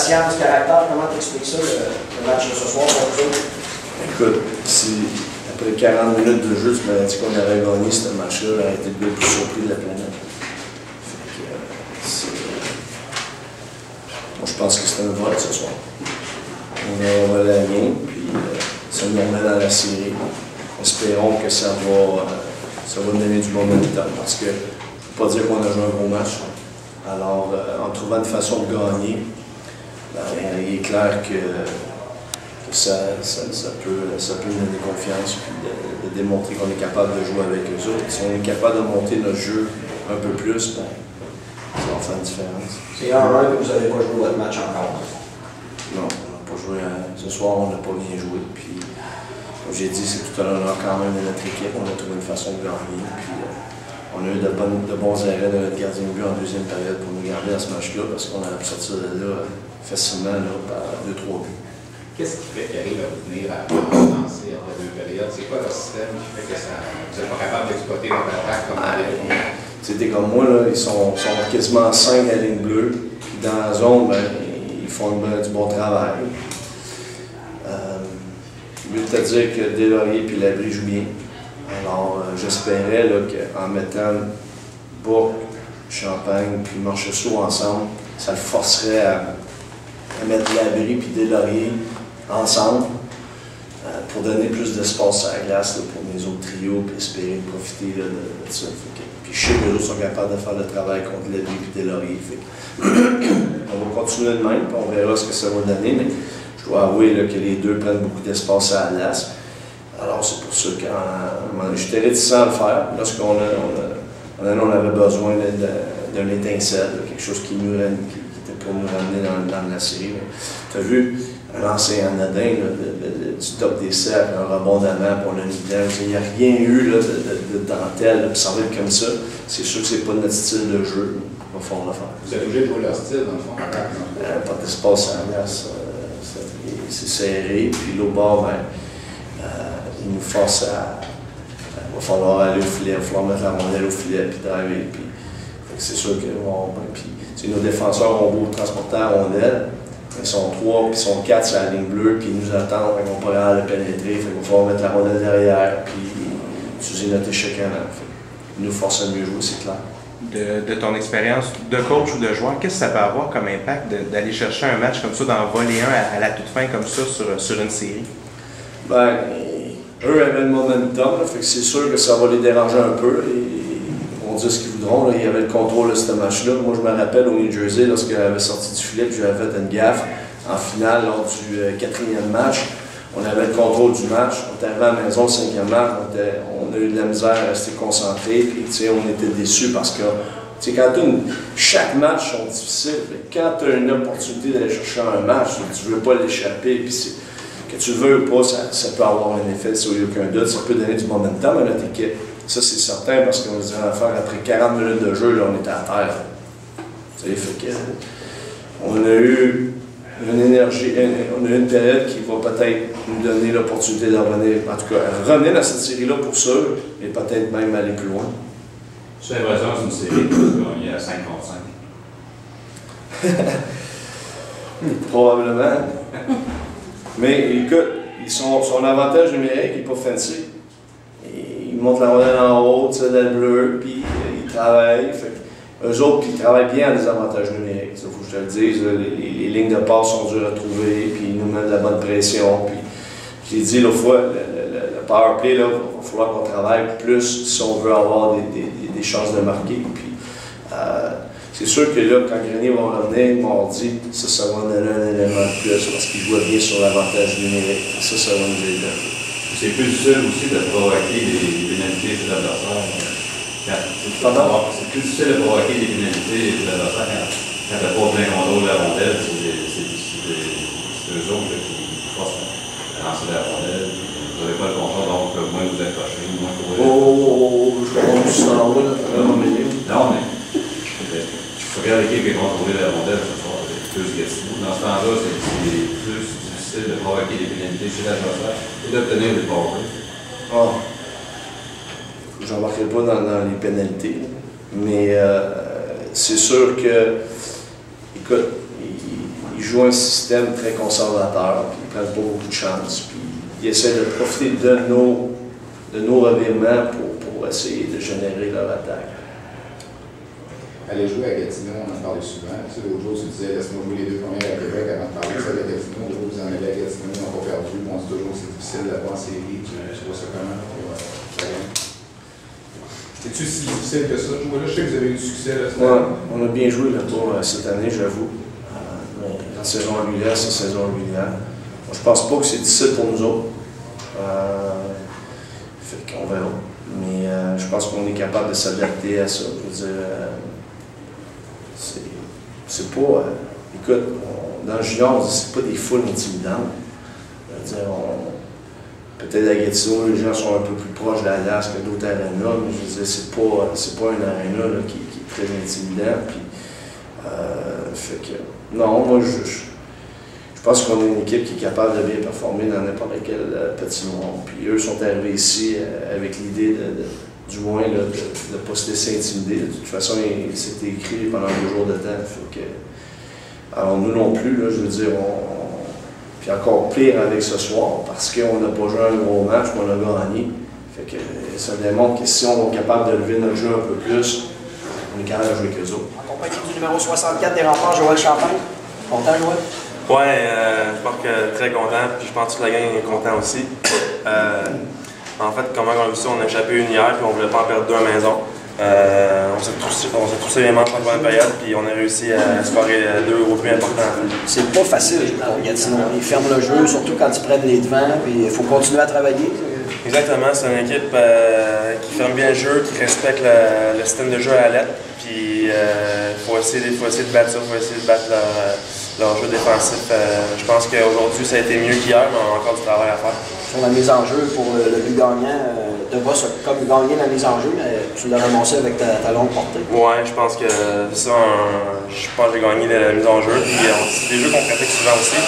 patience, caractère, comment t'expliques ça, le match de ce soir contre eux? Écoute, si après 40 minutes de jeu, tu m'avais dit qu'on avait gagné ce match-là, j'aurais été le plus surpris de la planète. Moi, je pense que c'est un vote ce soir. On va gagner, puis ça nous remet dans la série. Espérons que ça va donner du momentum, parce que je ne peux pas dire qu'on a joué un gros match. Alors, en trouvant une façon de gagner, ben, il est clair que ça peut nous donner confiance et de démontrer qu'on est capable de jouer avec eux autres. Si on est capable de monter notre jeu un peu plus, ben, ça va faire une différence. C'est 1-1 que vous n'avez pas joué votre match encore. Non, on n'a pas joué. Ce soir, on n'a pas bien joué. Puis, comme j'ai dit, c'est tout à l'honneur quand même de notre équipe. On a trouvé une façon de gagner. Puis, on a eu de bons arrêts de notre gardien de but en deuxième période pour nous garder à ce match-là, parce qu'on a pu sortir de là facilement là, par 2-3 buts. Qu'est-ce qui fait qu'il arrive à vous tenir à lancer après 2 périodes? C'est quoi le système qui fait que vous n'êtes pas capable d'exploiter votre attaque comme C'était comme moi, là, ils sont quasiment 5 à la ligne bleue. Puis dans la zone, ben, ils font du bon travail. Je veux te dire que Deslauriers et Labrie jouent bien. Alors, j'espérais qu'en mettant Bourque, Champagne puis Marchessault ensemble, ça le forcerait à mettre Labrie et Deslauriers ensemble pour donner plus d'espace à la glace là, pour mes autres trios et espérer profiter là, de ça. Puis je sais que les autres sont capables de faire le travail contre Labrie et Deslauriers. On va continuer de même, puis on verra ce que ça va donner, mais je dois avouer là, que les deux prennent beaucoup d'espace à la glace. Alors c'est pour ça que j'étais réticent à le faire. Lorsqu'on avait besoin d'un étincelle, quelque chose qui était pour nous ramener dans la série. Tu as vu un lancer anodin du top des cercles, un rebondement pour le nid. Il n'y a rien eu là, de dentelle, puis ça va être comme ça. C'est sûr que ce n'est pas notre style de jeu. Il va falloir le faire. Vous êtes obligé de jouer leur style, dans le fond? Pas d'espace à la glace. C'est serré. Puis l'autre bord, ben, il nous force à. Il va falloir aller au filet, il va falloir mettre la rondelle au filet, puis driver. C'est sûr que nos défenseurs ont beau transporter la rondelle. Ils sont 3 puis ils sont 4 sur la ligne bleue, puis ils nous attendent, ils vont pas aller pénétrer. Il va falloir mettre la rondelle derrière, puis utiliser notre échec avant. Ils nous forcent à mieux jouer, c'est clair. De ton expérience de coach ou de joueur, qu'est-ce que ça peut avoir comme impact d'aller chercher un match comme ça, d'en voler un à la toute fin comme ça sur une série? Ben, eux avaient le momentum, fait que c'est sûr que ça va les déranger un peu. Ils vont dire ce qu'ils voudront. Là. Il y avait le contrôle de ce match-là. Moi, je me rappelle au New Jersey, lorsqu'elle avait sorti du filet, puis j'avais fait une gaffe en finale lors du 4e match. On avait le contrôle du match. On est arrivé à la maison, le 5e match. On a eu de la misère à rester concentré. Puis, on était déçus parce que quand chaque match est difficile. Quand tu as une opportunité d'aller chercher un match, tu ne veux pas l'échapper. Que tu le veux ou pas, ça peut avoir un effet, ça, il n'y a aucun doute. Ça peut donner du momentum à notre équipe. Ça, c'est certain parce qu'on se dit en affaire après 40 minutes de jeu, là, on était à terre. Fait que, on a eu une énergie, on a eu une période qui va peut-être nous donner l'opportunité de revenir, en tout cas, revenir dans cette série-là pour sûr, et peut-être même aller plus loin. J'ai l'impression que c'est une série qui va gagner à 5 contre 5. Probablement. Mais écoute, son avantage numérique n'est pas fancy. Ils montent la rondelle en haut, tu sais, dans le bleu, puis ils travaillent. Eux autres, ils travaillent bien en désavantage numérique. Il faut que je te le dise. Les lignes de passe sont dures à trouver, puis ils nous mettent de la bonne pression. Puis, je l'ai dit l'autre fois, le power play, il va falloir qu'on travaille plus si on veut avoir des chances de marquer. Puis, c'est sûr que là, quand Grenier va revenir mardi, ça va donner un élément de plus parce qu'il joue bien sur l'avantage numérique. Ça va nous aider. C'est plus difficile aussi de provoquer des pénalités chez l'adversaire. C'est plus difficile de provoquer des pénalités chez l'adversaire quand tu n'as pas plein contrôle de la rondelle. C'est eux autres qui forcent à lancer la rondelle. Vous n'avez pas le contrôle, donc moins vous accrochez, moins courir. Je comprends juste en haut, là. Non, mais tu regardes l'équipe qui a contrôlé la rondelle ce soir, c'est plus Gatineau. Dans ce temps-là, c'est plus difficile de provoquer des pénalités chez l'adversaire et d'obtenir des power. Je n'embarquerai pas dans les pénalités, mais c'est sûr que, écoute, ils jouent un système très conservateur, puis ils ne prennent pas beaucoup de chance, puis ils essaient de profiter de nos revirements pour essayer de générer leur attaque. Aller jouer à Gatineau, on en parlait souvent. Tu sais, l'autre jour, tu disais, laisse-moi jouer les 2 premiers à Québec avant de parler de ça à Gatineau. L'autre, vous en allez à Gatineau, ils n'ont pas perdu. On dit toujours que c'est difficile d'avoir en série. Tu vois ça comment? C'est-tu si difficile que ça? Je vois là, je sais que vous avez eu du succès. Là, ouais, on a bien joué là, pour cette année, j'avoue. La saison régulière, c'est saison régulière. Je pense pas que c'est difficile pour nous autres. Fait qu'on verra. Mais je pense qu'on est capable de s'adapter à ça. Je veux dire, c'est pas. Écoute, dans le junior, c'est pas des foules intimidantes. Je veux dire, peut-être à Gatineau, les gens sont un peu plus proches de la LAS que d'autres arénas, mais je veux dire, c'est pas un aréna là, qui est très intimidant. Puis, fait que, non, moi, je pense qu'on est une équipe qui est capable de bien performer dans n'importe quel petit monde. Puis eux sont arrivés ici avec l'idée du moins de ne pas se laisser intimider. De toute façon, c'était écrit pendant 2 jours de temps. Fait que, alors nous non plus, là, je veux dire, puis encore pire avec ce soir, parce qu'on n'a pas joué un gros match, mais on a gagné. Fait que ça démontre que si on est capable de lever notre jeu un peu plus, on est capable de jouer avec eux autres. En compagnie du numéro 64 des Remparts, Joël Champagne. Content, Joël? Ouais, je pense que très content, puis je pense que toute la gang est content aussi. En fait, comment on a vu ça, on a échappé une hier, puis on voulait pas en perdre 2 à la maison. On s'est tous les manches en première période, puis on a réussi à scorer 2 au plus important. C'est pas facile pour Gatineau. Ils ferment le jeu, surtout quand ils prennent les devants, puis il faut continuer à travailler. Exactement, c'est une équipe qui ferme bien le jeu, qui respecte le système de jeu à la lettre, puis il faut essayer de battre ça, il faut essayer de battre leur jeu défensif. Je pense qu'aujourd'hui, ça a été mieux qu'hier, mais on a encore du travail à faire. Sur la mise en jeu pour le but gagnant, Devos a comme gagné la mise en jeu, mais tu l'as ramassé avec ta longue portée. Ouais, je pense que ça, je pense que j'ai gagné la mise en jeu. Puis c'est des jeux qu'on pratique souvent aussi.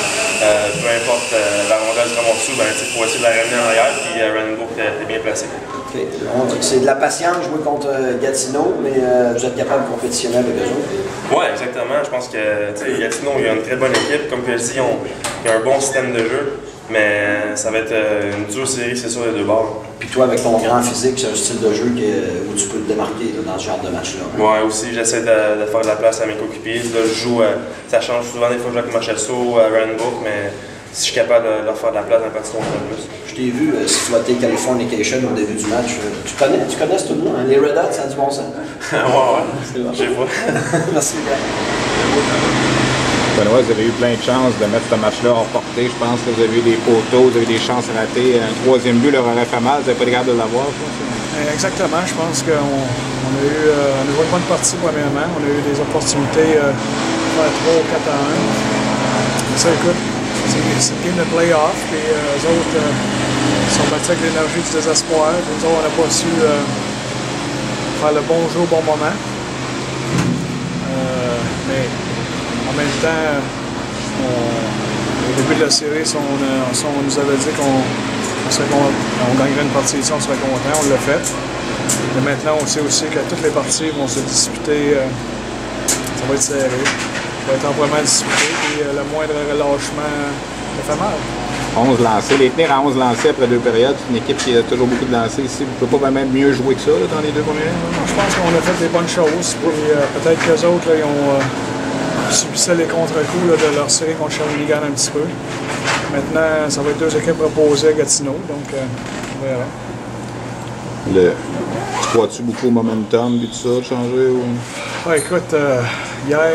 Peu importe la rondelle sera mon dessous, il faut essayer de la ramener en arrière, puis Rainbow est bien placé. Okay. On dit que c'est de la patience jouer contre Gatineau, mais vous êtes capable de compétitionner avec eux autres. Oui, exactement. Je pense que Gatineau, il y a une très bonne équipe. Comme je dis, il y a un bon système de jeu, mais ça va être une dure série, c'est sûr, les 2 bords. Puis toi, avec ton grand physique, c'est un style de jeu où tu peux te démarquer là, dans ce genre de match-là. Hein? Oui, aussi, j'essaie de faire de la place à mes coéquipiers. Là, je joue, ça change souvent, des fois, je joue avec Machasso, Rainbow, mais si je suis capable de leur faire de la place un petit peu plus. Je t'ai vu siffloter Californication au début du match. Tu connais ce tout le monde, hein? Les Red Hot, ça a du bon sens. Ouais, je sais pas. Merci, gars. Benoît, vous avez eu plein de chances de mettre ce match-là hors portée. Je pense que vous avez eu des poteaux, vous avez eu des chances ratées. Un 3e but leur aurait fait mal, vous n'avez pas été capable de l'avoir. Exactement, je pense qu'on a joué une bonne partie premièrement. On a eu des opportunités de faire 3 ou 4 à 1. Ça, écoute, c'est une game de play-off, puis eux autres sont battus avec l'énergie du désespoir. Nous autres, on n'a pas su faire le bon jeu au bon moment. Mais en même temps, au début de la série, on nous avait dit qu'on gagnerait une partie ici, on serait content, on l'a fait. Mais maintenant, on sait aussi que toutes les parties vont se disputer, ça va être serré, ça va être amplement disputé, et le moindre relâchement ça fait mal. 11 lancés, les tenir à 11 lancés après 2 périodes, c'est une équipe qui a toujours beaucoup de lancés ici. Vous ne pouvez pas même mieux jouer que ça là, dans les 2 premiers temps? Je pense qu'on a fait des bonnes choses, puis peut-être qu'eux autres, là, ils ont subissé les contre-coups là, de leur série contre Shawinigan un petit peu. Maintenant, ça va être 2 équipes reposées à Gatineau, donc on verra. Tu crois-tu beaucoup au momentum et tout ça, de changer? Ou... Ouais, écoute, hier,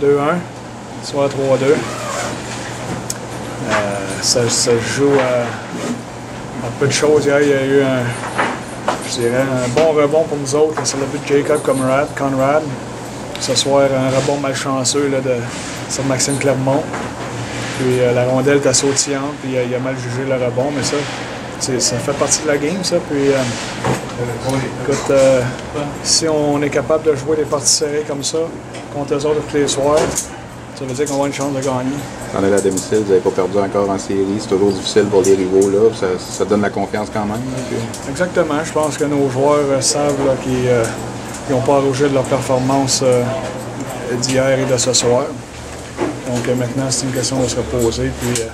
2-1, soir 3-2. Ça se joue à peu de choses. Hier, il y a eu un bon rebond pour nous autres. C'est le but de Jacob Conrad. Ce soir, un rebond malchanceux là, sur Maxime Clermont. Puis la rondelle était sautillante, puis il a mal jugé le rebond, mais ça fait partie de la game, ça. Puis, écoute, si on est capable de jouer des parties serrées comme ça, contre eux autres tous les soirs, ça veut dire qu'on a une chance de gagner. On est à domicile, vous n'avez pas perdu encore en série, c'est toujours difficile pour les rivaux, là. Ça donne la confiance quand même. Là, puis... Exactement, je pense que nos joueurs savent qu'ils n'ont pas à rougir de leur performance d'hier et de ce soir. Donc maintenant, c'est une question de se reposer puis de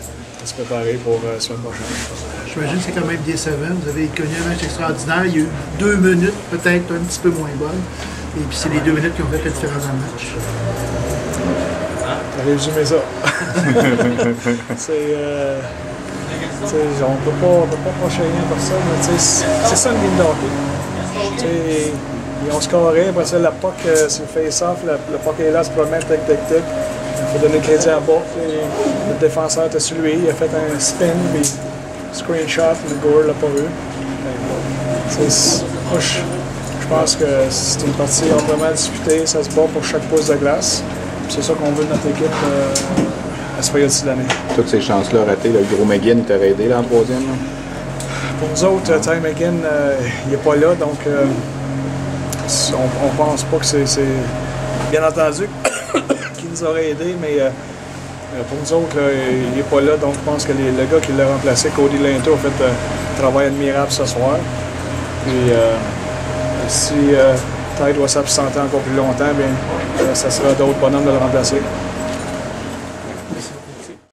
se préparer pour la semaine prochaine. J'imagine que c'est quand même décevant. Vous avez connu un match extraordinaire. Il y a eu 2 minutes, peut-être un petit peu moins bonnes. Et puis c'est les 2 minutes qui ont fait la différence dans le match. T'as résumé ça. On peut pas prochainer personne, mais c'est ça une game de hockey. Ils ont scoré, après ça, la puck, c'est le face-off, le puck est là, se promène, tic. Il faut donner le crédit à Bourque. Le défenseur était sur lui, il a fait un spin, puis screenshot, le goal l'a pas vu. Moi, je pense que c'est une partie vraiment disputée, ça se bat pour chaque pouce de glace. C'est ça qu'on veut de notre équipe à ce période de l'année. Toutes ces chances-là ratées, le gros McGinn, il t'aurait aidé là, en troisième? Là. Pour nous autres, Ty McGinn, il n'est pas là, donc on pense pas que c'est bien entendu qu'il nous aurait aidé, mais pour nous autres, là, il n'est pas là, donc je pense que le gars qui l'a remplacé, Cody Linto, a fait un travail admirable ce soir. Puis si Ty doit s'absenter encore plus longtemps, bien, ça sera d'autres bonhommes de le remplacer.